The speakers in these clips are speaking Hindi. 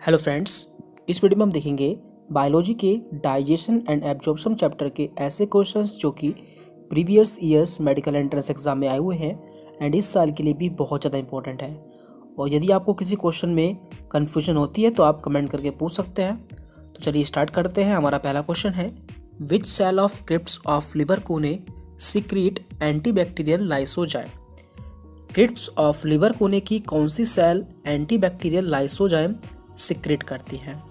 हेलो फ्रेंड्स, इस वीडियो में हम देखेंगे बायोलॉजी के डाइजेशन एंड एब्जॉर्प्शन चैप्टर के ऐसे क्वेश्चंस जो कि previous years medical entrance exam में आए हुए हैं एंड इस साल के लिए भी बहुत ज़्यादा इंपॉर्टेंट है। और यदि आपको किसी क्वेश्चन में कन्फ्यूजन होती है तो आप कमेंट करके पूछ सकते हैं। तो चलिए स्टार्ट करते हैं। हमारा पहला क्वेश्चन है, which cell of crypts of Lieberkühn secrete antibacterial lysozyme. Crypts of Lieberkühn की कौन सी सेल एंटीबैक्टीरियल लाइसोजाइम सिक्रेट करती हैं?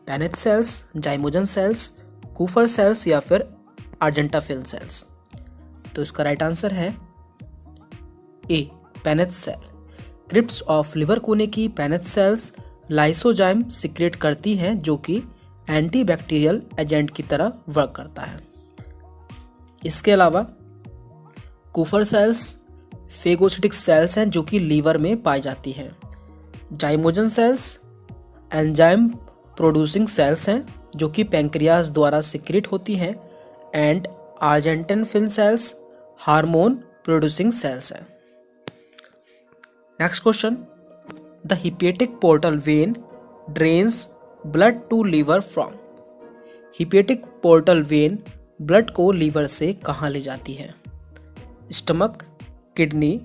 Paneth cells, zymogen cells, Kupffer cells या फिर आर्जेंटाफिल सेल्स। तो इसका राइट आंसर है A, Paneth cell. Crypts of Lieberkühn की पैनेथ सेल्स लाइसोजाइम सिक्रेट करती हैं जो कि एंटीबैक्टीरियल एजेंट की तरह वर्क करता है। इसके अलावा कूफर सेल्स फेगोसिटिक सेल्स हैं जो कि लीवर में पाई जाती हैं। Zymogen cells enzyme producing cells हैं जो कि पैंक्रियाज द्वारा सिक्रेट होती हैं। And argentaffin cells hormone producing cells हैं। Next question, the hepatic portal vein drains blood to liver from. Hepatic portal vein blood को लीवर से कहाँ ले जाती है? स्टमक, किडनी,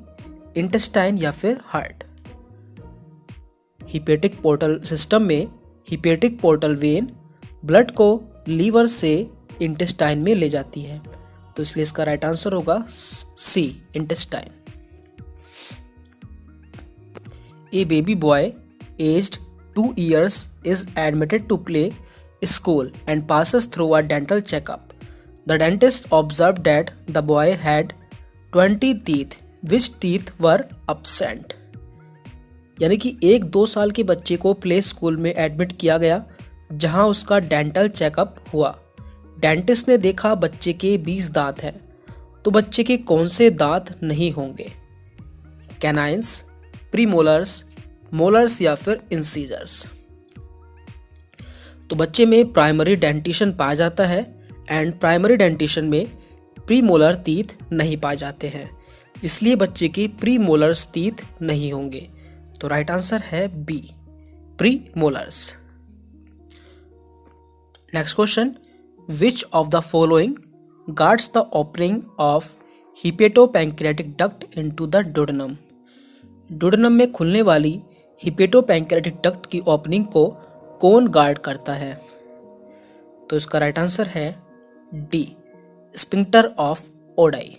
इंटेस्टाइन या फिर हार्ट। हिपेटिक पोर्टल सिस्टम में हिपेटिक पोर्टल वेन ब्लड को लीवर से इंटेस्टाइन में ले जाती है। तो इसलिए इसका राइट आंसर होगा C, intestine. A baby boy aged 2 years is admitted to play school and passes through a dental checkup. The dentist observed that the boy had 20 teeth. Which teeth were absent? यानी कि 1-2 साल के बच्चे को प्ले स्कूल में एडमिट किया गया जहां उसका डेंटल चेकअप हुआ। डेंटिस्ट ने देखा बच्चे के 20 दांत हैं, तो बच्चे के कौन से दांत नहीं होंगे? कैनाइन्स, प्रीमोलर्स, मोलर्स या फिर इंसीजर्स। तो बच्चे में प्राइमरी डेंटिशन पाया जाता है एंड प्राइमरी डेंटिशन में प्रीमोलर टीथ नहीं पाए जाते हैं, इसलिए बच्चे के प्रीमोलर्स टीथ नहीं होंगे। तो राइट आंसर है B, premolars. Next question, which of the following guards the opening of hepatopancreatic duct into the duodenum. Duodenum में खुलने वाली हिपेटोपैंक्रियाटिक डक्ट की ओपनिंग को कौन गार्ड करता है? तो इसका राइट आंसर है D, sphincter of Oddi.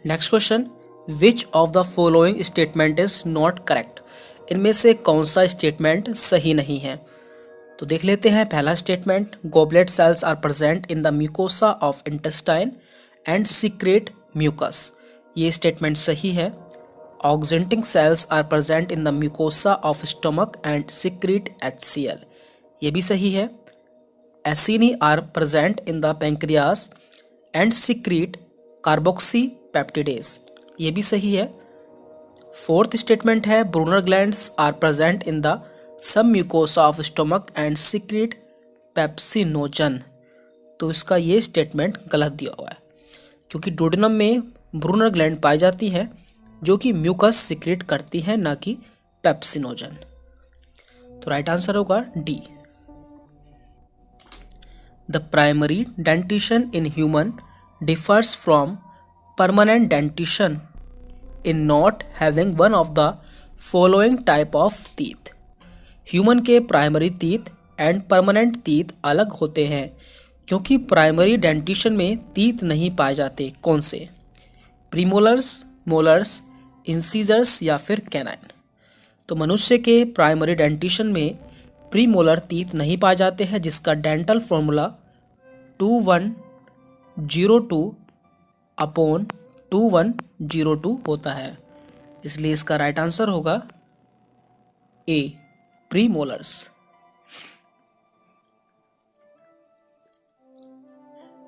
Next question, which of the following statement is not correct. इनमें से कौन सा स्टेटमेंट सही नहीं है? तो देख लेते हैं। पहला statement, goblet cells are present in the mucosa of intestine and secrete mucus. ये स्टेटमेंट सही है। Oxyntic cells are present in the mucosa of stomach and secrete HCl। ये भी सही है। Acini are present in the pancreas and secrete carboxy peptidase. ये भी सही है। फोर्थ स्टेटमेंट है, Brunner glands are present in the सब mucosa of stomach and secrete pepsinogen. तो इसका ये स्टेटमेंट गलत दिया हुआ है क्योंकि डोडेनम में ब्रूनर ग्लैंड पाई जाती है जो कि म्यूकस सीक्रेट करती है, ना कि पेप्सिनोजन। तो राइट आंसर होगा D. The primary dentition in human differs from permanent dentition in not having one of the following type of teeth। Human के primary teeth and permanent teeth अलग होते हैं क्योंकि प्राइमरी डेंटिशन में टीथ नहीं पाए जाते। कौन से? प्रीमोलर्स, मोलर्स, इंसीजर्स या फिर कैनाइन। तो मनुष्य के प्राइमरी डेंटिशन में प्रीमोलर टीथ नहीं पाए जाते हैं जिसका डेंटल फॉर्मूला 2102/2102 होता है, इसलिए इसका राइट आंसर होगा A, premolars.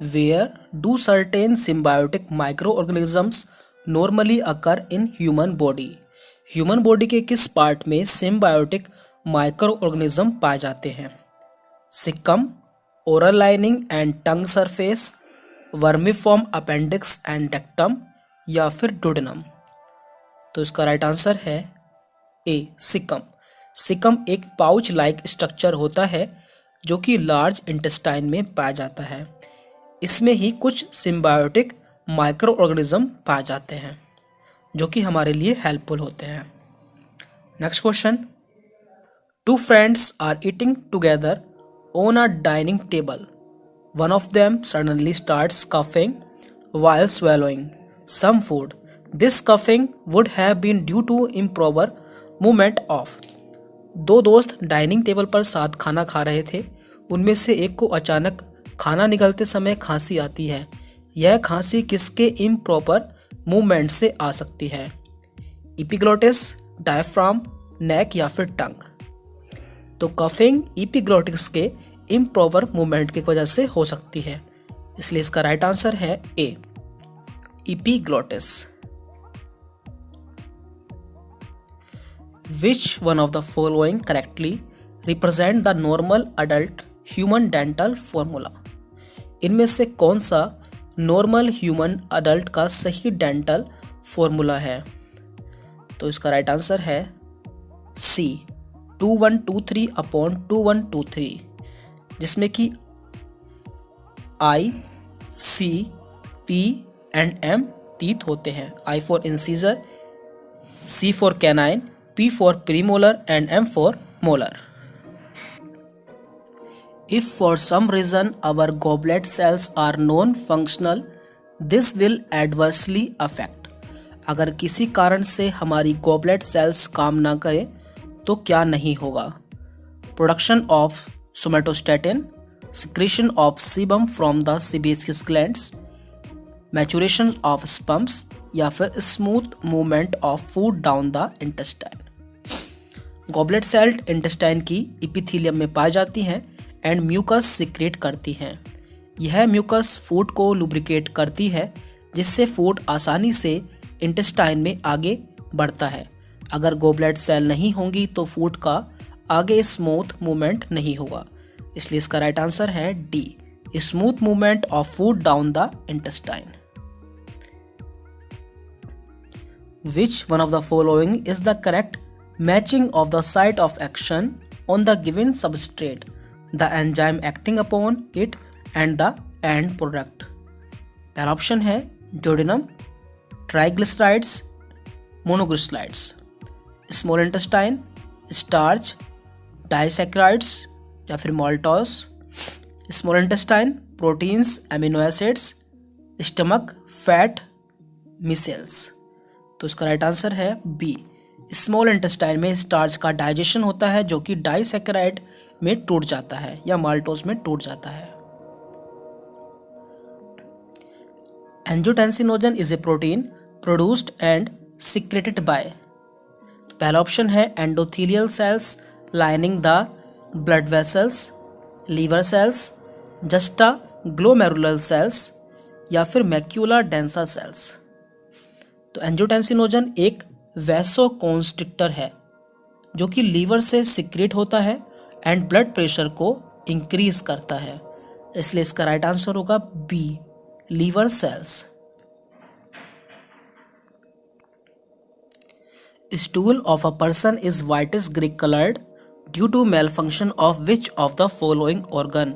Where do certain symbiotic microorganisms normally occur in human body. Human body के किस पार्ट में सिम्बायोटिक माइक्रोऑर्गेनिज्म पाए जाते हैं? Caecum, oral lining and tongue surface, vermiform appendix and rectum या फिर डोडेनम। तो इसका राइट आंसर है ए सिकम। सिकम एक पाउच लाइक स्ट्रक्चर होता है जो कि लार्ज इंटेस्टाइन में पाया जाता है। इसमें ही कुछ सिम्बायोटिक माइक्रो ऑर्गेनिज्म पाए जाते हैं जो कि हमारे लिए हेल्पफुल होते हैं। Next question, two friends are eating together on a dining table. One of them suddenly starts coughing while swallowing some food. This coughing would have been due to improper movement of। दो दोस्त डाइनिंग टेबल पर साथ खाना खा रहे थे। उनमें से एक को अचानक खाना निगलते समय खांसी आती है। यह खांसी किसके इम्प्रॉपर मूवमेंट से आ सकती है? इपिग्लोटिस, डायफ्राम, नेक या फिर टंग। तो कफिंग इपिग्लोटिस के इम्प्रॉपर मूवमेंट की वजह से हो सकती है, इसलिए इसका राइट आंसर है A epiglottis. Which one of the following correctly represent the normal adult human dental formula. इनमें से कौन सा नॉर्मल ह्यूमन अडल्ट का सही डेंटल फॉर्मूला है? तो इसका राइट आंसर है सी 2123 अपॉन 2123, जिसमें कि I, C, P and M teeth होते हैं। I for incisor, C for canine, P for premolar and M for molar. If for some reason our goblet cells are non functional, this will adversely affect. अगर किसी कारण से हमारी गॉबलेट सेल्स काम ना करें तो क्या नहीं होगा? Production of somatostatin, secretion of sebum from the sebaceous glands, maturation of sperms या फिर smooth movement of food down the intestine। Goblet cell intestine की इपिथीलियम में पाई जाती हैं एंड म्यूकस सिक्रेट करती हैं। यह म्यूकस फूड को लुब्रिकेट करती है, जिससे फूड आसानी से इंटेस्टाइन में आगे बढ़ता है। अगर गॉबलेट सेल नहीं होंगी तो फूड का आगे स्मूथ मूवमेंट नहीं होगा, इसलिए इसका राइट आंसर है D smooth movement of food down the intestine. Which one of the following is the correct matching of the site of action on the given substrate, the enzyme acting upon it and the end product? पहला ऑप्शन है duodenum, triglycerides, monoglycerides. Small intestine, starch, disaccharides या फिर maltose. Small intestine, proteins, amino acids, stomach, fat, micelles. तो इसका राइट आंसर है बी स्मॉल इंटेस्टाइन में स्टार्च का डाइजेशन होता है जो कि डाइसैकेराइड में टूट जाता है या माल्टोस में टूट जाता है। Angiotensinogen is a protein produced and secreted by. पहला ऑप्शन है endothelial cells lining the blood vessels, liver cells, juxta glomerular cells या फिर मैक्यूला डेंसा सेल्स। तो एंजियोटेंसिनोजन एक वैसोकॉन्स्ट्रिक्टर है जो कि लीवर से सिक्रेट होता है एंड ब्लड प्रेशर को इंक्रीज करता है, इसलिए इसका राइट आंसर होगा B liver cells. Stool of a person is whitish grey colored due to malfunction of which of the following organ?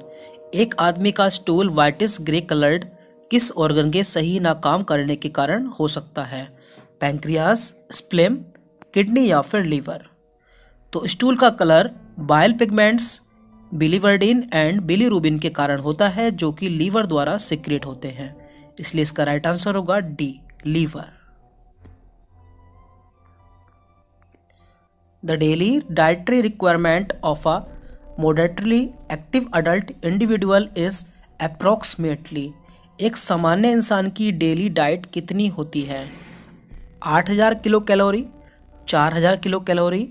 एक आदमी का स्टूल whitish grey colored किस ऑर्गन के सही ना काम करने के कारण हो सकता है? पैंक्रियास, स्प्लेम, किडनी या फिर लीवर। तो स्टूल का colour bile pigments, biliverdin and bilirubin के कारण होता है जो कि लीवर द्वारा सिक्रेट होते हैं, इसलिए इसका राइट आंसर होगा D liver. The daily dietary requirement of a moderately active adult individual is approximately। एक सामान्य इंसान की डेली डाइट कितनी होती है? 8000 kilo calorie, 4000 kilo calorie,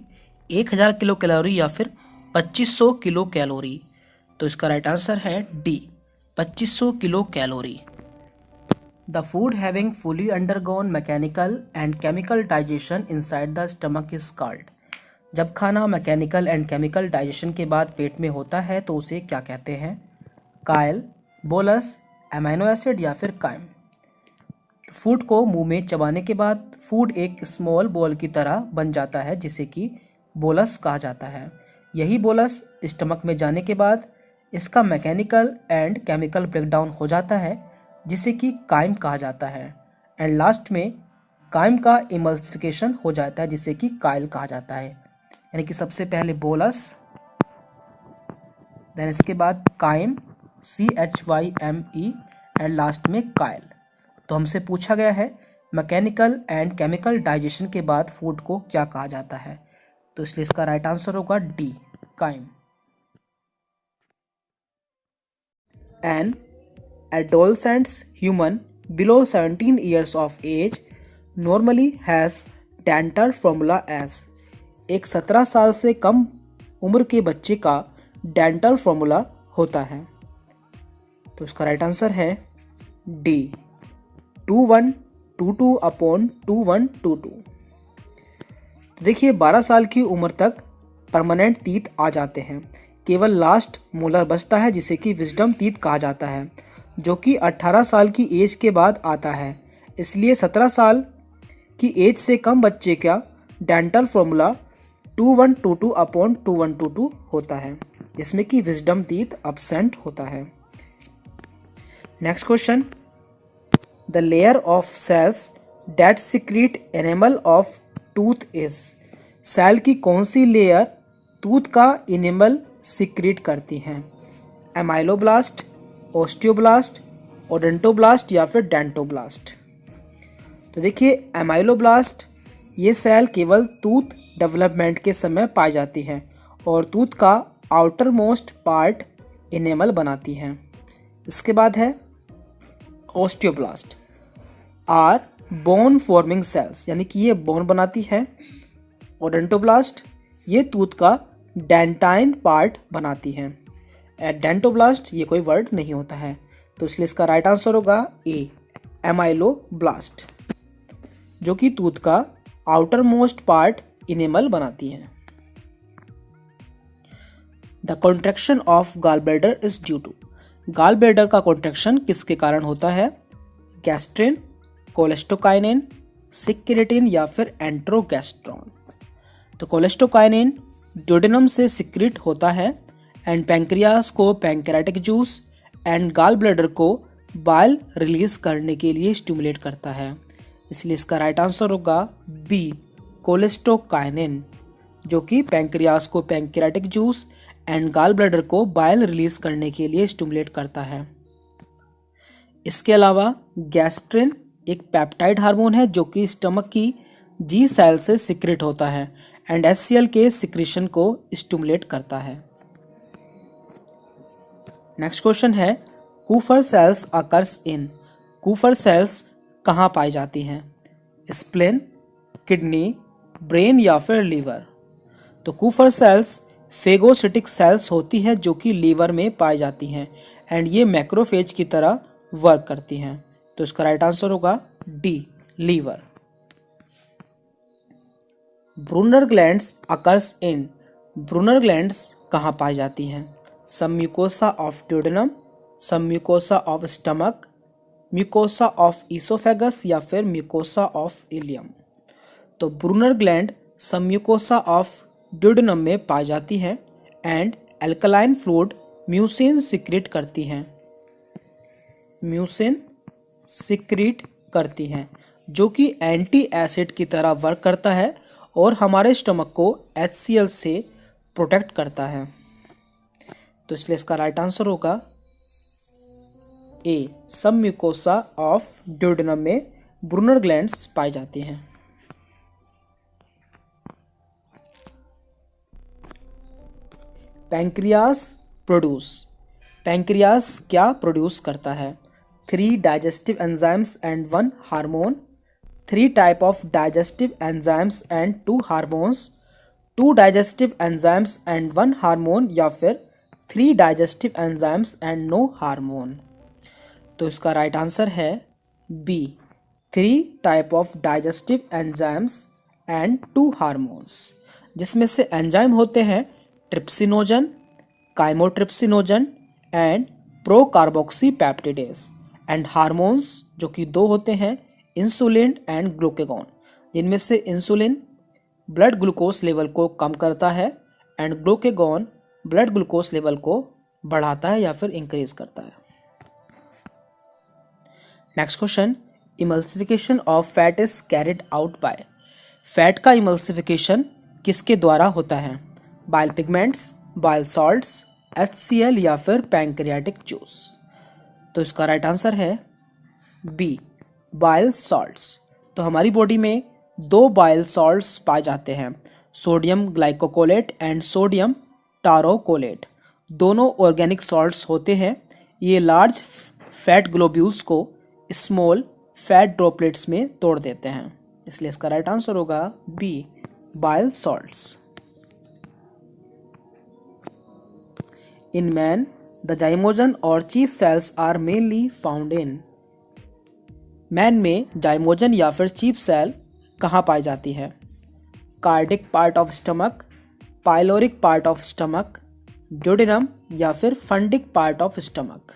1000 kilo calorie या फिर 2500 किलो कैलोरी। तो इसका राइट आंसर है D 2500 kilo calorie. The food having fully undergone mechanical and chemical digestion inside the stomach is called। जब खाना मैकेनिकल एंड केमिकल डाइजेशन के बाद पेट में होता है तो उसे क्या कहते हैं? कायल, बोलस, एमाइनो एसिड या फिर काइम। फूड को मुंह में चबाने के बाद फूड एक स्मॉल बॉल की तरह बन जाता है जिसे कि बोलस कहा जाता है। यही बोलस स्टमक में जाने के बाद इसका मैकेनिकल एंड केमिकल ब्रेकडाउन हो जाता है जिसे कि काइम कहा जाता है। एंड लास्ट में काइम का इमल्सिफिकेशन हो जाता है जिसे कि काइल कहा जाता है। यानी कि सबसे पहले बोलस, देन इसके बाद काइम CHYME एंड लास्ट में काइल। तो हमसे पूछा गया है मैकेनिकल एंड केमिकल डाइजेशन के बाद फूड को क्या कहा जाता है, तो इसलिए इसका राइट आंसर होगा D, chyme. An adolescents human below 17 years of age normally has dental formula as. एक 17 साल से कम उम्र के बच्चे का डेंटल फॉर्मूला होता है। तो इसका राइट आंसर है डी, 2122/2122। तो देखिए 12 साल की उम्र तक परमानेंट टीथ आ जाते हैं, केवल लास्ट मोलर बचता है जिसे कि विजडम टीथ कहा जाता है, जो कि 18 साल की एज के बाद आता है। इसलिए 17 साल की एज से कम बच्चे का डेंटल फॉर्मूला 2122/2122 होता है, जिसमें कि विजडम टीथ अब्सेंट होता है। Next question, the layer of cells that secrete enamel of tooth is. Cell की कौन सी लेयर टूथ का एनिमल सिक्रीट करती हैं? एमाइलोब्लास्ट, ओस्टियोब्लास्ट, ओडेंटोब्लास्ट या फिर डेंटोब्लास्ट। तो देखिए एमाइलोब्लास्ट ये सेल केवल टूथ डेवलपमेंट के समय पाई जाती हैं और टूथ का आउटर मोस्ट पार्ट एनेमल बनाती हैं। इसके बाद है osteoblast, or bone forming cells, यानी कि ये बोन बनाती है। ओडेंटोब्लास्ट ये टूथ का डेंटाइन पार्ट बनाती हैं। डेंटोब्लास्ट ये कोई वर्ड नहीं होता है, तो इसलिए इसका राइट आंसर होगा ए, एमाइलोब्लास्ट, जो कि टूथ का आउटर मोस्ट पार्ट इनेमल बनाती हैं। The contraction of gall bladder is due to. Gall bladder का कॉन्ट्रैक्शन किसके कारण होता है? गैस्ट्रिन, कोलेस्टोकाइनिन, सिक्रेटिन या फिर एंट्रोगैस्ट्रॉन। तो कोलेस्टोकाइनिन ड्यूडेनम से सिक्रेट होता है एंड पैंक्रियास को pancreatic juice and gall bladder को बाइल रिलीज करने के लिए स्टिमुलेट करता है। इसलिए इसका राइट आंसर होगा बी, कोलेस्टोकाइनिन, जो कि पैंक्रियास को pancreatic juice and gall bladder को बाइल रिलीज करने के लिए स्टिमुलेट करता है। इसके अलावा गैस्ट्रिन एक पेप्टाइड हार्मोन है जो कि स्टमक की जी सेल से सिक्रेट होता है एंड HCl के सिक्रेशन को स्टिमुलेट करता है। नेक्स्ट क्वेश्चन है, Kupffer cells occurs in. Kupffer cells कहाँ पाई जाती हैं? स्प्लेन, किडनी, ब्रेन या फिर लीवर। तो कूफर सेल्स फेगोसिटिक सेल्स होती है जो कि लीवर में पाई जाती हैं एंड ये मैक्रोफेज की तरह वर्क करती हैं। तो इसका राइट आंसर होगा D, liver. Brunner glands occurs in. Brunner glands कहाँ पाई जाती हैं? Sub mucosa of duodenum, sub mucosa of stomach, mucosa of oesophagus या फिर म्यूकोसा ऑफ इलियम। तो Brunner gland sub mucosa of duodenum में पाई जाती हैं and alkaline fluid mucin secrete करती हैं। म्यूसिन सिक्रीट करती हैं जो कि एंटी एसिड की तरह वर्क करता है और हमारे स्टमक को HCl से प्रोटेक्ट करता है। तो इसलिए इसका राइट आंसर होगा A, sub mucosa of duodenum में ब्रूनर ग्लैंड्स पाई जाती हैं। Pancreas produce. पैंक्रियास क्या प्रोड्यूस करता है? 3 digestive enzymes and 1 hormone, 3 type of digestive enzymes and 2 hormones, 2 digestive enzymes and 1 hormone या फिर 3 digestive enzymes and no hormone. तो इसका राइट आंसर है B, 3 type of digestive enzymes and 2 hormones, जिसमें से एंजाइम होते हैं trypsinogen, chymotrypsinogen and प्रोकार्बोक्सीपेप्टिडेज and hormones जो कि 2 होते हैं इंसुलिन एंड ग्लूकेगॉन, जिनमें से इंसुलिन ब्लड ग्लूकोज लेवल को कम करता है and glucagon blood glucose level को बढ़ाता है या फिर इंक्रीज करता है। Next question, emulsification of fat is carried out by. Fat का इमल्सिफिकेशन किसके द्वारा होता है? Bile pigments, bile salts, HCl या फिर पैंक्रियाटिक जूस। तो इसका राइट आंसर है बी, बाइल सॉल्ट्स। तो हमारी बॉडी में दो बाइल सॉल्ट्स पाए जाते हैं, sodium glycocholate and sodium taurocholate. दोनों ऑर्गेनिक सॉल्ट्स होते हैं। ये लार्ज फैट ग्लोब्यूल्स को स्मॉल फैट ड्रॉपलेट्स में तोड़ देते हैं, इसलिए इसका राइट आंसर होगा B, bile salts. In man the zymogen और chief cells are mainly found in. Man में जाइमोजन या फिर चीफ सेल कहाँ पाई जाती है? Cardiac part of stomach, pyloric part of stomach, duodenum या फिर फंडिक पार्ट ऑफ स्टमक।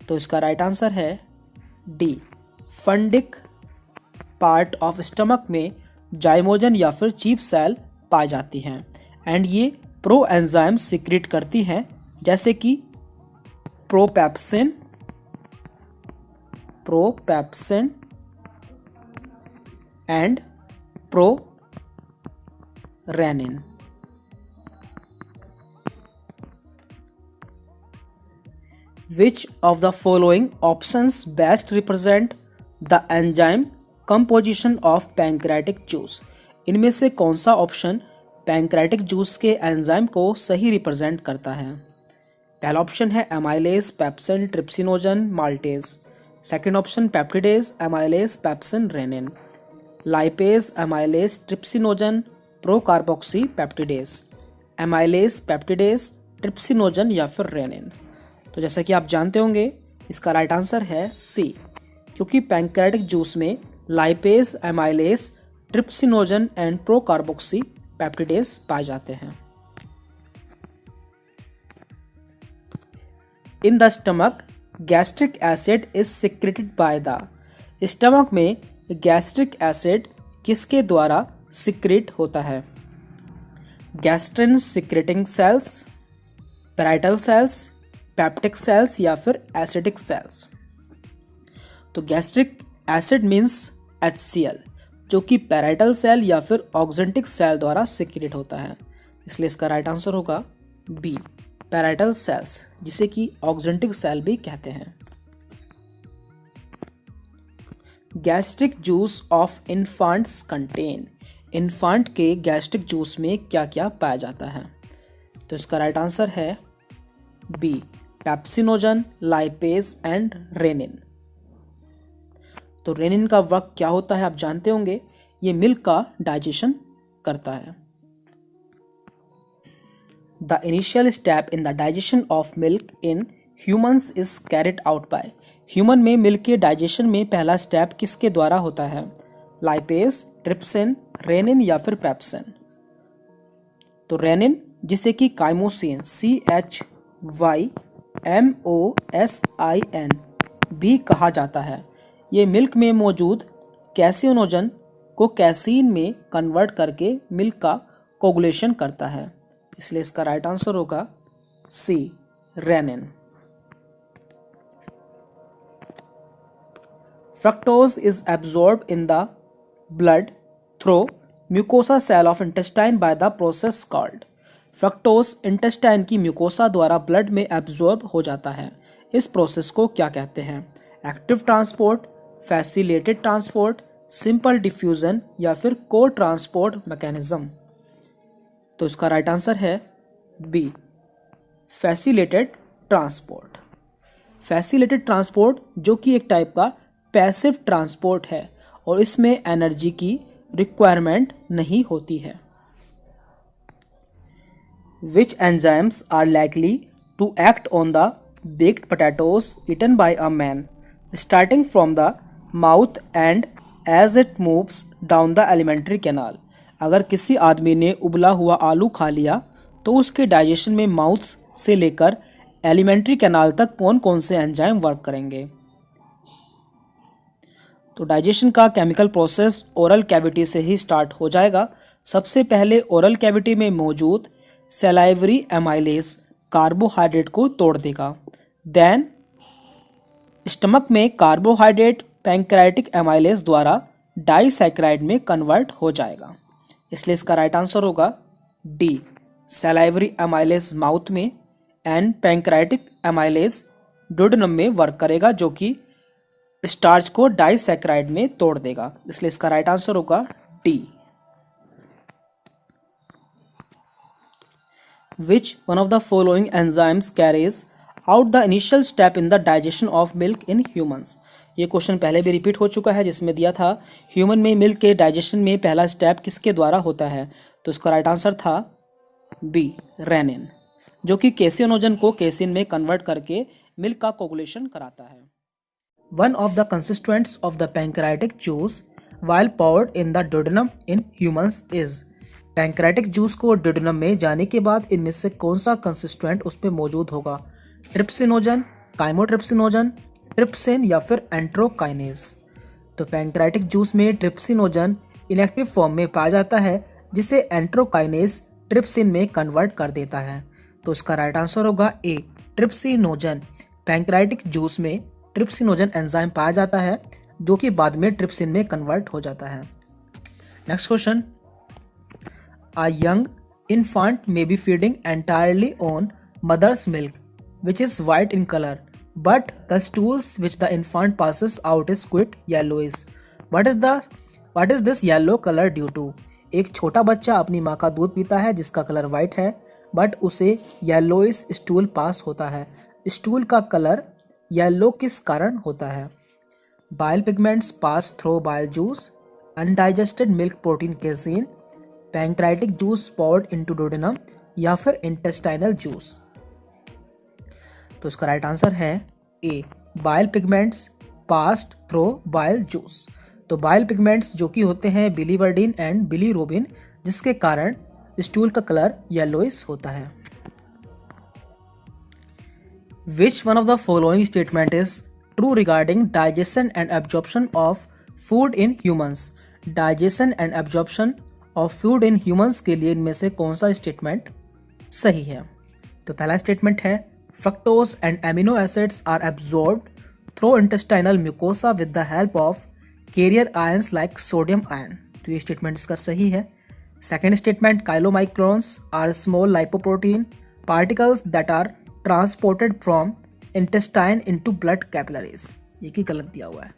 तो इसका राइट आंसर है D, fundic part of stomach में जाइमोजन या फिर चीफ सेल पाई जाती हैं एंड ये प्रो एंजाइम सिक्रीट करती हैं, जैसे कि propepsin and prorennin. Which of the following options best represent the enzyme composition of pancreatic juice? इनमें से कौन सा ऑप्शन पैंक्रेटिक जूस के एंजाइम को सही रिप्रेजेंट करता है? पहला ऑप्शन है amylase, pepsin, trypsinogen, maltase. Second option peptidase, amylase, pepsin, rennin. Lipase, amylase, trypsinogen, procarboxy peptidase. Amylase, peptidase, trypsinogen या फिर रेनिन। तो जैसा कि आप जानते होंगे इसका राइट आंसर है सी, क्योंकि पैंक्रेटिक जूस में lipase, amylase, trypsinogen and procarboxy peptidase पाए जाते हैं। In the stomach gastric acid is secreted by the. Stomach में गैस्ट्रिक एसिड किसके द्वारा सिक्रेट होता है? Gastrin secreting cells, parietal cells, peptic cells या फिर एसिडिक सेल्स। तो गैस्ट्रिक एसिड मीन्स HCl, जो कि पैराइटल सेल या फिर ऑक्जेंटिक सेल द्वारा सिक्रेट होता है, इसलिए इसका राइट आंसर होगा बी, पैराइटल सेल्स, जिसे कि ऑक्जेंटिक सेल भी कहते हैं। Gastric juice of infants contain. Infant के गैस्ट्रिक जूस में क्या क्या पाया जाता है? तो इसका राइट आंसर है B, pepsinogen, lipase and rennin. तो रेनिन का वर्क क्या होता है आप जानते होंगे, ये मिल्क का डाइजेशन करता है। The initial step in the digestion of milk in humans is carried out by. Human में मिल्क के डाइजेशन में पहला स्टेप किसके द्वारा होता है? लाइपेज, ट्रिप्सिन, रेनिन या फिर पेप्सिन। तो रेनिन, जिसे कि काइमोसिन CHYMOSIN भी कहा जाता है, ये मिल्क में मौजूद कैसियोनोजन को कैसीन में कन्वर्ट करके मिल्क का कोगुलेशन करता है, इसलिए इसका राइट आंसर होगा C, rennin. Fructose is absorbed in the blood through mucosa cell of intestine by the process called. Fructose intestine की म्यूकोसा द्वारा ब्लड में एब्जॉर्ब हो जाता है, इस प्रोसेस को क्या कहते हैं? Active transport, facilitated transport, simple diffusion या फिर को ट्रांसपोर्ट मैकेनिज्म। तो इसका राइट आंसर है B, facilitated transport. Facilitated transport जो कि एक टाइप का पैसिव ट्रांसपोर्ट है और इसमें एनर्जी की रिक्वायरमेंट नहीं होती है। Which enzymes are likely to act on the baked potatoes eaten by a man, starting from the mouth and as it moves down the alimentary canal? अगर किसी आदमी ने उबला हुआ आलू खा लिया तो उसके डाइजेशन में माउथ से लेकर एलिमेंट्री कैनाल तक कौन कौन से एंजाइम वर्क करेंगे? तो डाइजेशन का केमिकल प्रोसेस ओरल कैविटी से ही स्टार्ट हो जाएगा। सबसे पहले ओरल कैविटी में मौजूद सैलाइवरी एमाइलेज कार्बोहाइड्रेट को तोड़ देगा। देन स्टमक में कार्बोहाइड्रेट पैंक्रेटिक एमाइलेज द्वारा डाइसैकेराइड में कन्वर्ट हो जाएगा। इसलिए इसका राइट आंसर होगा डी, सैलाइवरी एमाइलेज माउथ में एंड पैंक्रेटिक एमाइलेज डुओडेनम में वर्क करेगा, जो कि स्टार्च को डाइसैकेराइड में तोड़ देगा। इसलिए इसका राइट आंसर होगा D. Which one of the following enzymes carries out the initial step in the digestion of milk in humans? ये क्वेश्चन पहले भी रिपीट हो चुका है, जिसमें दिया था ह्यूमन में मिल्क के डाइजेशन में पहला स्टेप किसके द्वारा होता है। तो इसका राइट आंसर था बी, रेनिन, जो कि केसिनोजन को केसिन में कन्वर्ट करके मिल्क का कोगुलेशन कराता है। One of the constituents of the pancreatic juice while poured in the duodenum in humans is। Pancreatic juice को डुओडेनम में जाने के बाद इनमें से कौन सा कंसिस्टेंट उसमें मौजूद होगा। ट्रिप्सिनोजन, काइमोट्रिप्सिनोजन, ट्रिप्सिन या फिर एंट्रोकाइनेज। तो पैंक्रेटिक जूस में ट्रिप्सिनोजन इनएक्टिव फॉर्म में पाया जाता है, जिसे एंट्रोकाइनेज ट्रिप्सिन में कन्वर्ट कर देता है। तो इसका राइट आंसर होगा ए, ट्रिप्सिनोजन। पैंक्रेटिक जूस में ट्रिप्सिनोजन एंजाइम पाया जाता है, जो कि बाद में ट्रिप्सिन में कन्वर्ट हो जाता है। Next question, A young infant may be feeding entirely on mother's milk, which is white in color, but the stools which the infant passes out is quite yellowish. What is this yellow color due to? एक छोटा बच्चा अपनी माँ का दूध पीता है जिसका कलर वाइट है, बट उसे येलोइश स्टूल पास होता है। स्टूल का कलर येलो किस कारण होता है। Bile pigments pass through bile juice, undigested milk protein casein, pancreatic juice poured into duodenum या फिर इंटेस्टाइनल जूस। तो इसका राइट आंसर है A, bile pigments passed through bile juice. तो बाइल पिगमेंट्स जो कि होते हैं बिलीवर्डिन एंड बिलीरोबिन, जिसके कारण स्टूल का कलर येलोइश होता है। Which one of the following statement is true regarding digestion and absorption of food in humans? Digestion and absorption of food in humans के लिए इनमें से कौन सा स्टेटमेंट सही है। तो पहला स्टेटमेंट है fructose and amino acids are absorbed through intestinal mucosa with the help of carrier ions like sodium ion. तो ये स्टेटमेंट इसका सही है। Second statement, chylomicrons are small lipoprotein particles that are transported from intestine into blood capillaries, ये की गलत दिया हुआ है।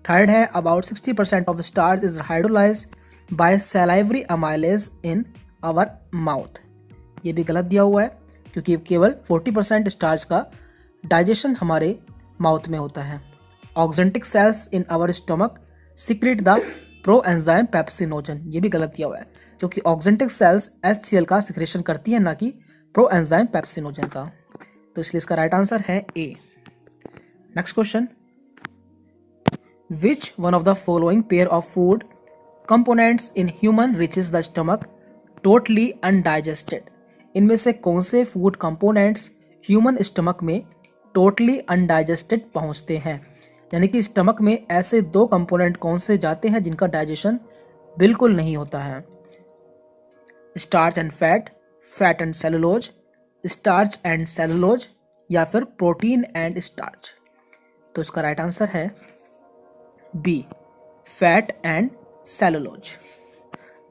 थर्ड है about 60% of starch is hydrolysed by salivary amylase in our mouth, ये भी गलत दिया हुआ है क्योंकि केवल 40% स्टार्च का डाइजेशन हमारे माउथ में होता है। Oxyntic cells in our stomach secrete the pro enzyme pepsinogen, ये भी गलत दिया हुआ है क्योंकि ऑक्जेंटिक सेल्स HCl का सिक्रेशन करती है, ना कि प्रो एंजाइम पेप्सिनोजन का। तो इसलिए इसका राइट आंसर है A. Next question, which one of the following pair of food components in human reaches the stomach totally undigested. इनमें से कौन से फूड कंपोनेंट्स ह्यूमन स्टमक में टोटली अनडाइजेस्टेड पहुंचते हैं, यानी कि स्टमक में ऐसे दो कंपोनेंट कौन से जाते हैं जिनका डाइजेशन बिल्कुल नहीं होता है। Starch and fat, fat and cellulose, starch and cellulose या फिर प्रोटीन एंड स्टार्च। तो इसका राइट आंसर है बी, फैट एंड सेलुलोज,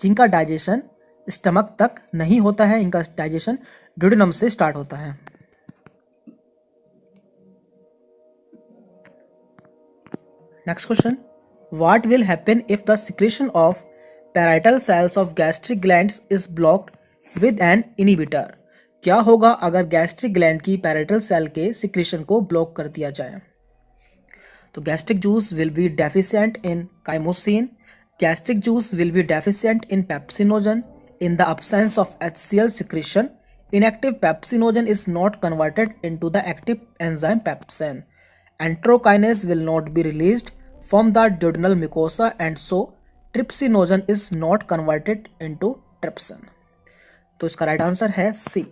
जिनका डाइजेशन स्टमक तक नहीं होता है, इनका डाइजेशन ड्यूडेनम से स्टार्ट होता है। Next question, what will happen if the secretion of parietal cells of gastric glands is blocked with an inhibitor. क्या होगा अगर गैस्ट्रिक ग्लैंड की पैराइटल सेल के सिक्रेशन को ब्लॉक कर दिया जाए। तो gastric juice will be deficient in chymosin, gastric juice will be deficient in pepsinogen. In the absence of HCl secretion, inactive pepsinogen is not converted into the active enzyme pepsin. Enterokinase will not be released from the duodenal mucosa and so trypsinogen is not converted into trypsin. तो इसका राइट आंसर है सी,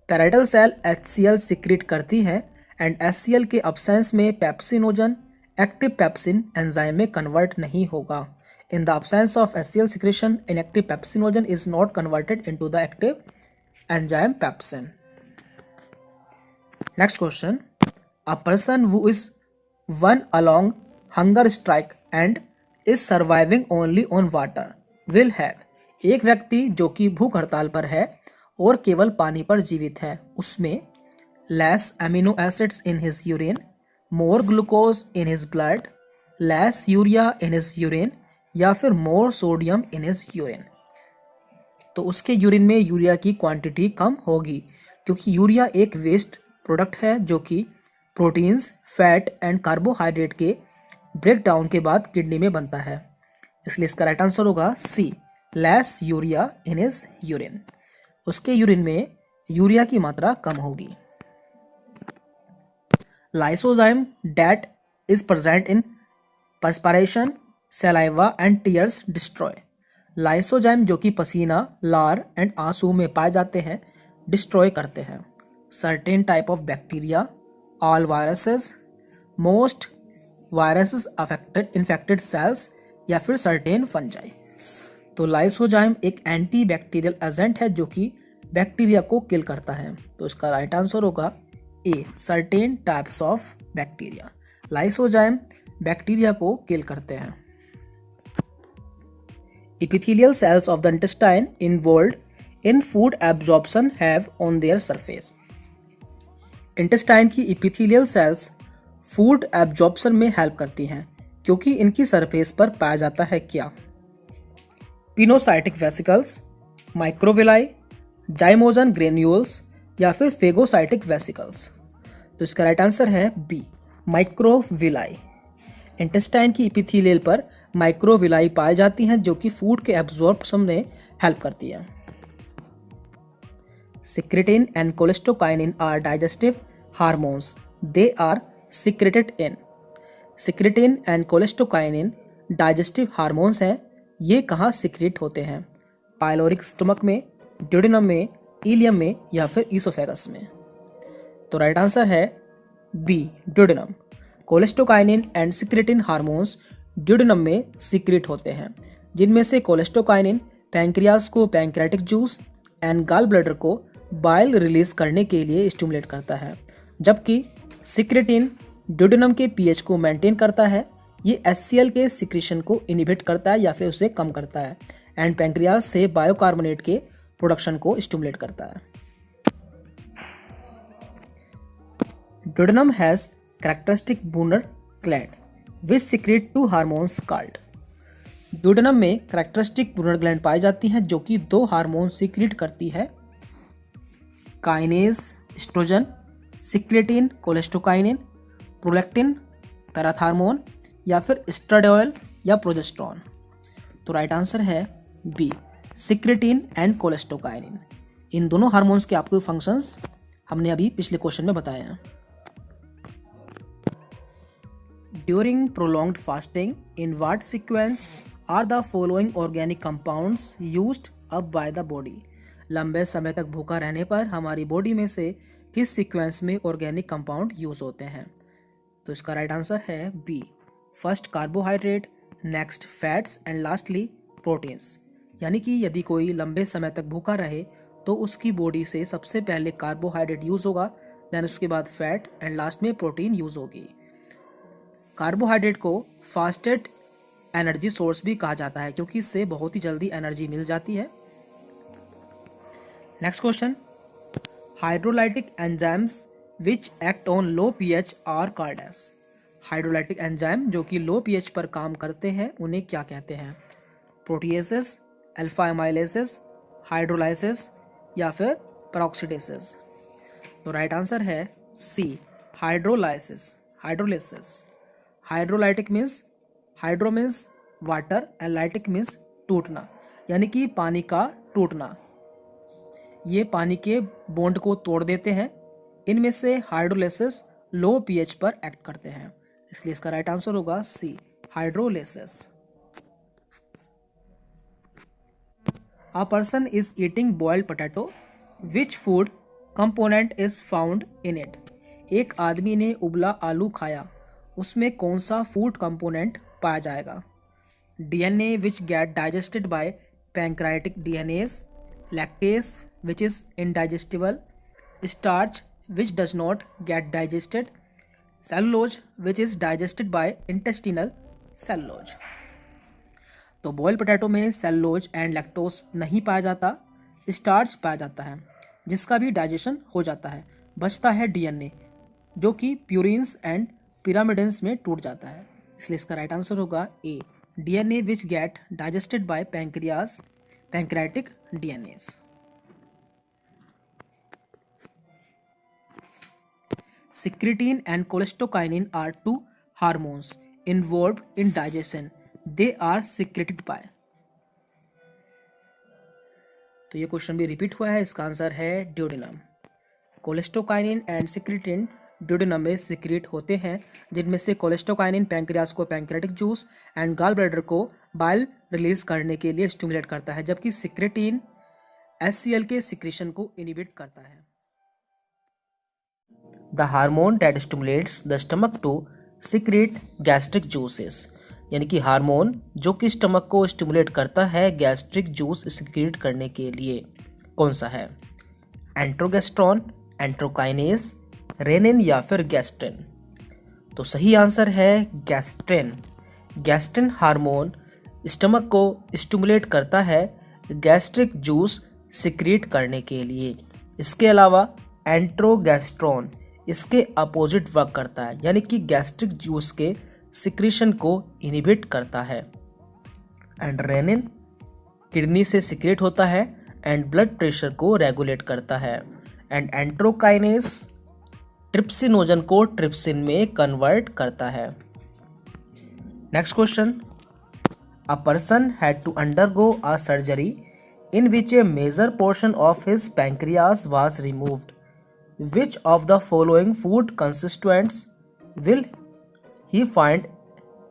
पैराइटल सेल HCl सिक्रीट करती है एंड HCl के अब्सेंस में पेप्सिनोजन एक्टिव पेप्सिन एंजाइम में कन्वर्ट नहीं होगा। In the absence of HCl secretion, inactive pepsinogen is not converted into the active enzyme pepsin. Next question. A person who is one along hunger strike and is surviving only on water will have, एक व्यक्ति जो कि भूख हड़ताल पर है और केवल पानी पर जीवित है, उसमें less amino acids in his urine, more glucose in his blood, less urea in his urine या फिर मोर सोडियम इन हिज यूरिन। तो उसके यूरिन में यूरिया की क्वांटिटी कम होगी, क्योंकि यूरिया एक वेस्ट प्रोडक्ट है जो कि प्रोटीन्स, फैट एंड कार्बोहाइड्रेट के ब्रेकडाउन के बाद किडनी में बनता है। इसलिए इसका राइट आंसर होगा C, less urea in his urine. उसके यूरिन में यूरिया की मात्रा कम होगी। Lysozyme that is present in perspiration, saliva and tears destroy. Lysozyme जो कि पसीना, लार एंड आंसू में पाए जाते हैं, डिस्ट्रॉय करते हैं certain type of bacteria, all viruses, most viruses affected infected cells या फिर सर्टेन फंजाई। तो लाइसोजाइम एक एंटी बैक्टीरियल एजेंट है जो कि बैक्टीरिया को किल करता है। तो इसका राइट आंसर होगा A, certain types of bacteria. Lysozyme bacteria को किल करते हैं। Epithelial cells of the intestine involved in food absorption have on their surface. Intestine की इपिथेलियल सेल्स फूड एब्जॉर्प्शन में हेल्प करती हैं, क्योंकि इनकी सरफेस पर पाया जाता है क्या? Pinocytic vesicles, microvilli, zymogen granules या फिर फेगोसाइटिक वेसिकल्स। तो इसका राइट आंसर है बी, माइक्रोविलाई। इंटेस्टाइन की इपिथेलियल पर माइक्रोविलाई पाई जाती हैं जो कि फूड के एब्जॉर्प्शन में हेल्प करती है। Secretin and cholecystokinin are digestive hormones, they are secreted in. Secretin and cholecystokinin digestive hormones हैं, ये कहाँ सिक्रेट होते हैं? पाइलोरिक स्टमक में, ड्यूडेनम में, इलियम में या फिर ईसोफेगस में। तो राइट आंसर है B, duodenum. Cholecystokinin and secretin hormones duodenum में सीक्रेट होते हैं, जिनमें से कोलेस्टोकाइनिन पैंक्रियास को pancreatic juice and gall bladder को बाइल रिलीज करने के लिए स्टिमुलेट करता है, जबकि सिक्रेटिन ड्यूडेनम के पीएच को मेंटेन करता है। ये एचसीएल के सिक्रेशन को इनहिबिट करता है या फिर उसे कम करता है, एंड पैंक्रियास से बायोकार्बोनेट के प्रोडक्शन को स्टिमुलेट करता है। Duodenum has characteristic Brunner gland which secrete two hormones called। Duodenum में कैरेक्टरिस्टिक ब्रूनर ग्लैंड पाई जाती हैं जो कि दो हार्मोन सीक्रेट करती है, kinase oestrogen, secretin cholecystokinin, prolactin parathormone या फिर एस्ट्राडियोल या प्रोजेस्टेरोन। तो राइट आंसर है बी, सिक्रेटिन एंड कोलेस्टोकाइनिन। इन दोनों हार्मोन्स के आपको फंक्शंस हमने अभी पिछले क्वेश्चन में बताए हैं। During prolonged fasting, in what sequence are the following organic compounds used up by the body? लंबे समय तक भूखा रहने पर हमारी बॉडी में से किस सीक्वेंस में ऑर्गेनिक कंपाउंड यूज होते हैं? तो इसका राइट आंसर है B, first carbohydrate, next fats and lastly proteins. यानी कि यदि कोई लंबे समय तक भूखा रहे तो उसकी बॉडी से सबसे पहले कार्बोहाइड्रेट यूज होगा, देन उसके बाद फैट एंड लास्ट में प्रोटीन यूज होगी। कार्बोहाइड्रेट को फास्टेस्ट एनर्जी सोर्स भी कहा जाता है, क्योंकि इससे बहुत ही जल्दी एनर्जी मिल जाती है। Next question, hydrolytic enzymes which act on low pH are called as. Hydrolytic enzyme जो कि लो पीएच पर काम करते हैं उन्हें क्या कहते हैं? प्रोटीएसेस, अल्फा एमाइलेसेस, हाइड्रोलाइसिस या फिर पेरोक्सिडेसेस। तो राइट आंसर है C, hydrolysis, hydrolysis. Hydrolytic means, hydro means water and lytic means टूटना, यानी कि पानी का टूटना। ये पानी के बॉन्ड को तोड़ देते हैं। इनमें से हाइड्रोलिसिस लो पीएच पर एक्ट करते हैं, इसलिए इसका राइट आंसर होगा सी, hydrolysis. A person is eating boiled potato. Which food component is found in it? एक आदमी ने उबला आलू खाया, उसमें कौन सा फूड कंपोनेंट पाया जाएगा? DNA which get digested by pancreatic DNase, lactase which is indigestible, starch which does not get digested, cellulose which is digested by intestinal cellulose. तो बॉयल पोटैटो में सेलुलोज एंड लैक्टोज नहीं पाया जाता, स्टार्च पाया जाता है जिसका भी डाइजेशन हो जाता है। बचता है डीएनए जो कि प्यूरिन्स एंड पिरामिडिन्स में टूट जाता है। इसलिए इसका राइट आंसर होगा A, DNA which get digested by pancreatic DNase. Secretin and cholecystokinin are two hormones involved in digestion. They are secreted by। तो ये क्वेश्चन भी रिपीट हुआ है, इसका आंसर है duodenum. Cholecystokinin and secretin duodenum में सिक्रेट होते हैं, जिनमें से कोलेस्टोकाइनिन पैंक्रियास को pancreatic juice and gall bladder को बाइल रिलीज करने के लिए स्टिमुलेट करता है, जबकि सिक्रेटिन एचसीएल के सिक्रेशन को इनहिबिट करता है। The hormone that stimulates the stomach to secrete gastric juices, यानी कि हार्मोन जो कि स्टमक को स्टिमुलेट करता है गैस्ट्रिक जूस सिक्रेट करने के लिए, कौन सा है? एंट्रोगेस्ट्रॉन, एंट्रोकाइनेस, रेनिन या फिर गैस्ट्रिन? तो सही आंसर है गैस्ट्रिन। गैस्ट्रिन हार्मोन स्टमक को स्टिमुलेट करता है गैस्ट्रिक जूस सिक्रेट करने के लिए। इसके अलावा एंट्रोगेस्ट्रॉन इसके अपोजिट वर्क करता है, यानी कि गैस्ट्रिक जूस के सिक्रीशन को इनहिबिट करता है। एंड रेनिन किडनी से सिक्रेट होता है एंड ब्लड प्रेशर को रेगुलेट करता है। एंड एंट्रोकाइनेस ट्रिप्सिनोजन को ट्रिप्सिन में कन्वर्ट करता है। Next question, a person had to undergo a surgery in which a major portion of his pancreas was removed. Which of the following food constituents will he find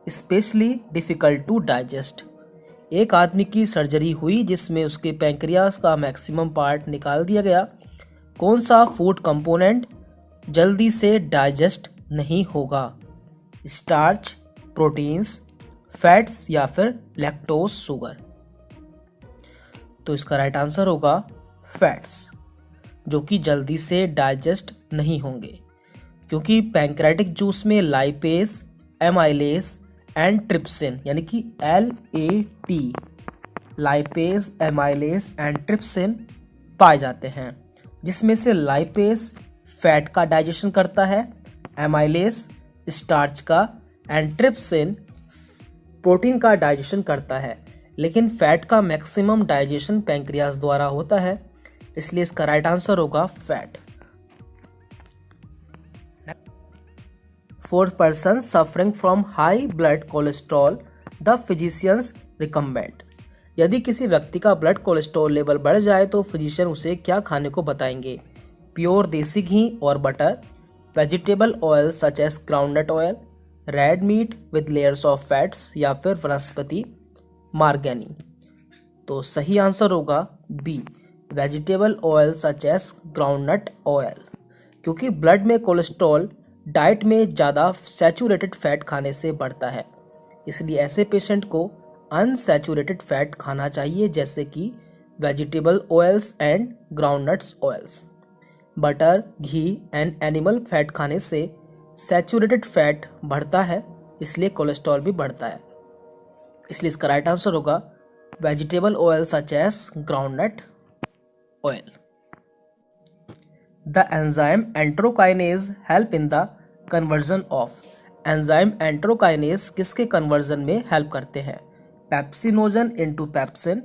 especially difficult to digest? एक आदमी की सर्जरी हुई जिसमें उसके पैंक्रियास का मैक्सिमम पार्ट निकाल दिया गया। कौन सा फूड कंपोनेंट जल्दी से डाइजेस्ट नहीं होगा? स्टार्च, प्रोटीन्स, फैट्स या फिर लैक्टोज शुगर? तो इसका राइट आंसर होगा फैट्स, जो कि जल्दी से डाइजेस्ट नहीं होंगे, क्योंकि पैंक्रियाटिक जूस में लाइपेज, एमाइलेज एंड ट्रिप्सिन, यानी कि LAT, lipase, amylase and trypsin पाए जाते हैं, जिसमें से लाइपेज फैट का डाइजेशन करता है, एमाइलेज स्टार्च का एंड ट्रिप्सिन प्रोटीन का डाइजेशन करता है। लेकिन फैट का मैक्सिमम डाइजेशन पैंक्रियास द्वारा होता है, इसलिए इसका राइट आंसर होगा fat. For person suffering from high blood cholesterol the physicians recommend. यदि किसी व्यक्ति का ब्लड कोलेस्ट्रॉल लेवल बढ़ जाए तो फिजिशियन उसे क्या खाने को बताएंगे? प्योर देसी घी और butter, vegetable oil such as groundnut oil, red meat with layers of fats या फिर वनस्पति मार्गेनी? तो सही आंसर होगा B, vegetable oil such as groundnut oil, क्योंकि ब्लड में कोलेस्ट्रॉल डाइट में ज़्यादा सैचुरेटेड फैट खाने से बढ़ता है, इसलिए ऐसे पेशेंट को अनसैचुरेटेड फैट खाना चाहिए, जैसे कि vegetable oils and groundnuts oils. Butter, ghee and animal fat खाने से सैचुरेटेड फैट बढ़ता है, इसलिए कोलेस्ट्रॉल भी बढ़ता है, इसलिए इसका राइट आंसर होगा vegetable oil such as groundnut oil. The enzyme enterokinase help in the conversion of। Enzyme enterokinase किसके कन्वर्जन में हेल्प करते हैं? Pepsinogen into pepsin,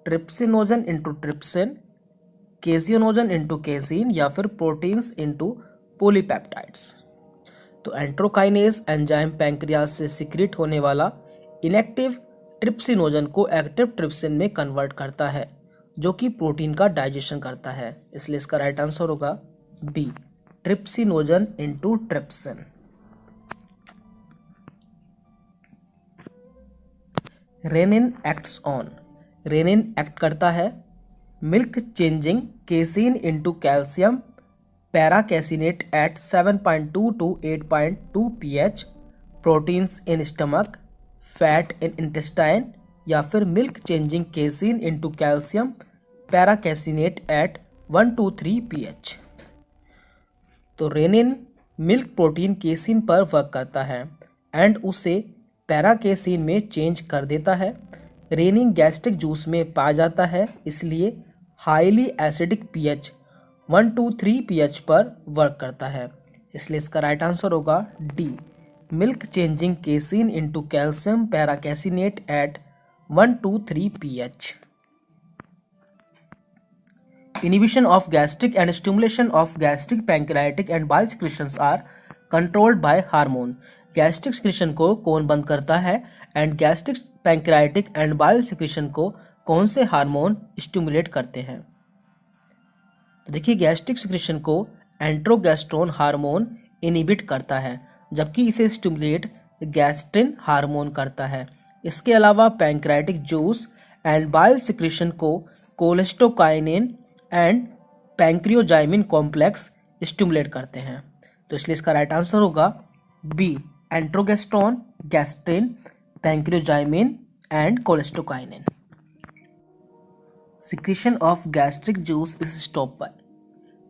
trypsinogen into trypsin, caseinogen into casein या फिर प्रोटीन्स इंटू पोलीपेप्टाइड्स? तो एंट्रोकाइनेस एंजाइम पैंक्रियास से सिक्रीट होने वाला इनएक्टिव ट्रिप्सिनोजन को एक्टिव ट्रिप्सिन में कन्वर्ट करता है, जो कि प्रोटीन का डाइजेशन करता है, इसलिए इसका राइट आंसर होगा B, trypsinogen into trypsin. Rennin acts on. Rennin act करता है milk changing casein into calcium paracaseinate at 7.2 to 8.2 pH proteins in stomach, fat in intestine, या फिर milk changing casein into calcium paracaseinate at 123 pH। तो रेनिन मिल्क प्रोटीन केसिन पर वर्क करता है एंड उसे पैराकेसिन में चेंज कर देता है। रेनिन गैस्ट्रिक जूस में पाया जाता है, इसलिए हाईली एसिडिक pH 123 pH पर वर्क करता है, इसलिए इसका राइट आंसर होगा D, milk changing casein into calcium paracaseinate at 123 pH। Inhibition of gastric and stimulation of gastric, pancreatic and bile secretions are controlled by hormone। Gastric secretion को कौन बंद करता है and gastric, pancreatic and bile secretion को कौन से हार्मोन स्टिमुलेट करते हैं? तो देखिए, गैस्ट्रिक सिक्रेशन को एंट्रोगेस्ट्रोन हार्मोन इनहिबिट करता है, जबकि इसे स्टिमुलेट गैस्ट्रिन हार्मोन करता है। इसके अलावा pancreatic juice and bile secretion को cholecystokinin and pancreozymin complex stimulate करते हैं। तो इसलिए इसका राइट आंसर होगा B, enterogastrone, gastrin, pancreozymin and cholecystokinin. Secretion of gastric juice is stop by.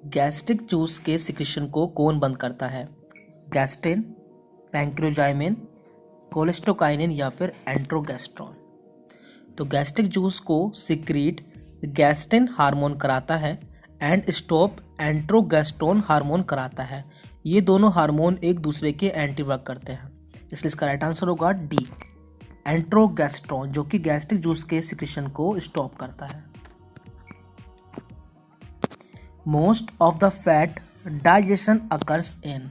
Gastric juice के सिक्रेशन को कौन बंद करता है? गैस्ट्रिन, पैंक्रियोजाइमिन, कोलेस्टोकाइनिन या फिर एंट्रोगेस्ट्रॉन। तो गैस्ट्रिक जूस को सिक्रीट गैस्ट्रिन हार्मोन कराता है एंड स्टॉप एंट्रोगेस्ट्रोन हार्मोन कराता है। ये दोनों हार्मोन एक दूसरे के एंटी वर्क करते हैं, इसलिए इसका राइट आंसर होगा डी, एंट्रोगेस्ट्रोन, जो कि गैस्ट्रिक जूस के सिक्रेशन को स्टॉप करता है। Most of the fat digestion occurs in.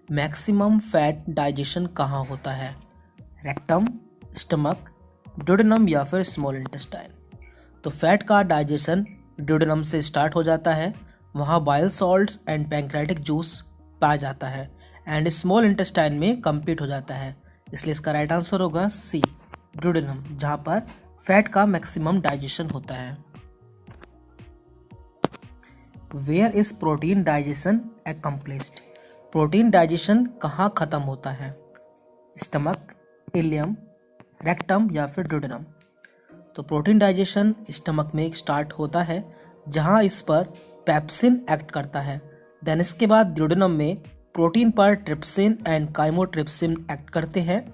Maximum fat digestion कहाँ होता है? रेक्टम, स्टमक, ड्यूडेनम या फिर स्मॉल इंटेस्टाइन। तो फैट का डाइजेशन ड्यूडेनम से स्टार्ट हो जाता है, वहाँ bile salts and pancreatic juice पाया जाता है एंड स्मॉल इंटेस्टाइन में कंप्लीट हो जाता है, इसलिए इसका राइट आंसर होगा सी, ड्यूडेनम, जहाँ पर फैट का मैक्सिमम डाइजेशन होता है। Where is protein digestion accomplished. Protein digestion कहाँ खत्म होता है? स्टमक, इलियम, रेक्टम या फिर ड्यूडेनम। तो प्रोटीन डाइजेशन स्टमक में स्टार्ट होता है, जहां इस पर पेप्सिन एक्ट करता है। देन इसके बाद ड्यूडेनम में प्रोटीन पर ट्रिप्सिन एंड काइमोट्रिप्सिन एक्ट करते हैं।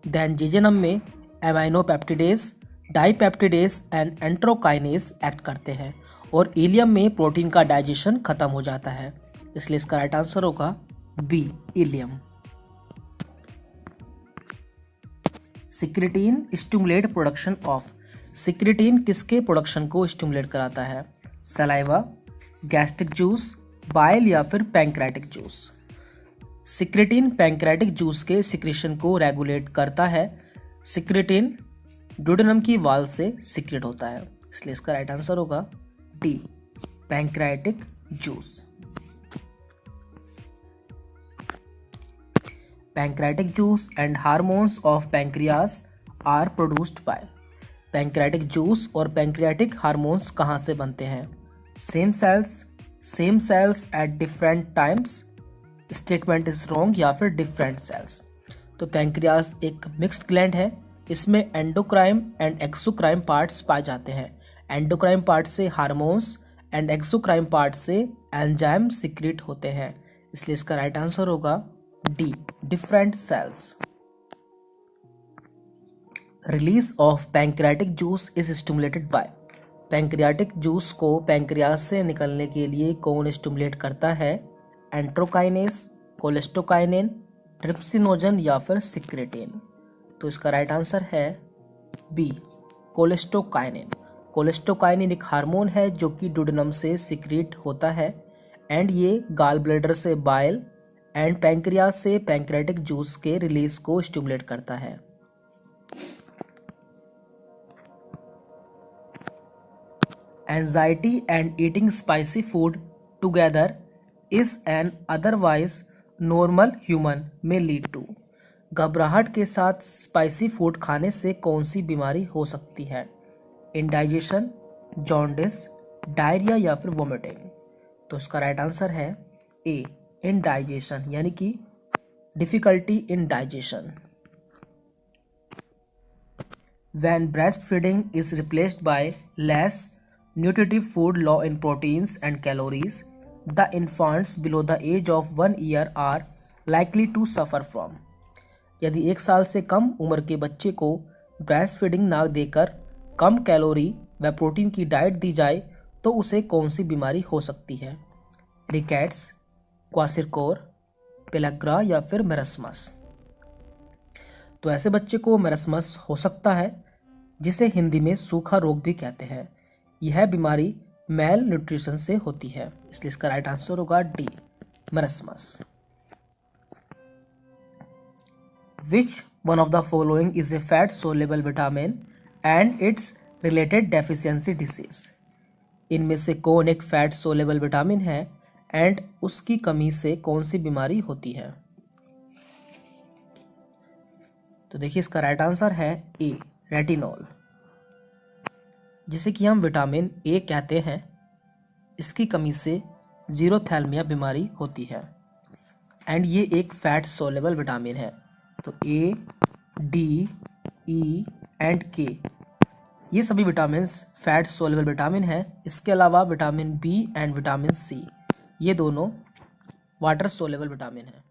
देन जेजेनम में एमाइनोपेप्टिडेज, डाइपेप्टिडेज एंड एंट्रोकाइनेज एक्ट करते हैं और इलियम में प्रोटीन का डाइजेशन खत्म हो जाता है, इसलिए इसका राइट आंसर होगा B, ileum. Secretin stimulate production of. Secretin किसके प्रोडक्शन को स्टिमुलेट कराता है? सलाइवा, गैस्ट्रिक जूस, बाइल या फिर pancreatic juice. Secretin pancreatic juice के सिक्रेशन को रेगुलेट करता है। सिक्रेटिन ड्यूडेनम की वाल से सिक्रेट होता है, इसलिए इसका राइट आंसर होगा D, pancreatic juice. Pancreatic juice and hormones of pancreas are produced by. Pancreatic juice और पैंक्रियाटिक हार्मोन्स कहाँ से बनते हैं? Same cells at different times, statement is wrong, या फिर डिफरेंट सेल्स। तो पैंक्रियास एक मिक्स्ड ग्लैंड है, इसमें एंडोक्राइन एंड एक्सोक्राइन पार्ट्स पाए जाते हैं। एंडोक्राइन पार्ट से हार्मोन्स एंड एक्सोक्राइन पार्ट से एंजाइम सिक्रेट होते हैं, इसलिए इसका राइट आंसर होगा D, different cells. Release of pancreatic juice is stimulated by. Pancreatic juice को पैंक्रियास से निकलने के लिए कौन स्टिमुलेट करता है? एंट्रोकाइनेस, कोलेस्टोकाइनिन, ट्रिप्सिनोजन या फिर सिक्रेटिन। तो इसका राइट आंसर है बी, कोलेस्टोकाइनिन। कोलेस्टोकाइनिन एक हार्मोन है जो कि ड्यूडेनम से सिक्रेट होता है एंड ये गाल ब्लैडर से बाइल एंड पैंक्रियास से पैंक्रियाटिक जूस के रिलीज को स्टिमुलेट करता है। Anxiety and eating spicy food together is an otherwise normal human may lead to। घबराहट के साथ स्पाइसी फूड खाने से कौन सी बीमारी हो सकती है? इंडाइजेशन, जॉन्डिस, डायरिया या फिर वोमिटिंग। तो इसका राइट आंसर है ए, इंडाइजेशन, यानी कि difficulty in digestion. When breastfeeding is replaced by less nutritive food low in proteins and calories, the infants below the age of 1 year are likely to suffer from. यदि 1 साल से कम उम्र के बच्चे को ब्रेस्ट फीडिंग ना देकर कम कैलोरी व प्रोटीन की डाइट दी जाए तो उसे कौन सी बीमारी हो सकती है? रिकेट्स, क्वासिरकोर, पेलाग्रा या फिर मेरस्मस। तो ऐसे बच्चे को मेरस्मस हो सकता है, जिसे हिंदी में सूखा रोग भी कहते हैं। यह बीमारी मेल न्यूट्रिशन से होती है, इसलिए इसका राइट आंसर होगा D, मेरस्मस। Which one of the following is a fat soluble vitamin and its related deficiency disease? इनमें से कौन एक फैट सोलेबल विटामिन है एंड उसकी कमी से कौन सी बीमारी होती है? तो देखिए इसका राइट आंसर है ए, रेटिनॉल, जिसे कि हम विटामिन ए कहते हैं। इसकी कमी से जीरोथैल्मिया बीमारी होती है एंड ये एक फैट सोलेबल विटामिन है। तो ए, डी, ई एंड के ये सभी विटामिन्स फैट सोलेबल विटामिन है। इसके अलावा vitamin B and vitamin C ये दोनों वाटर सोलेबल विटामिन है।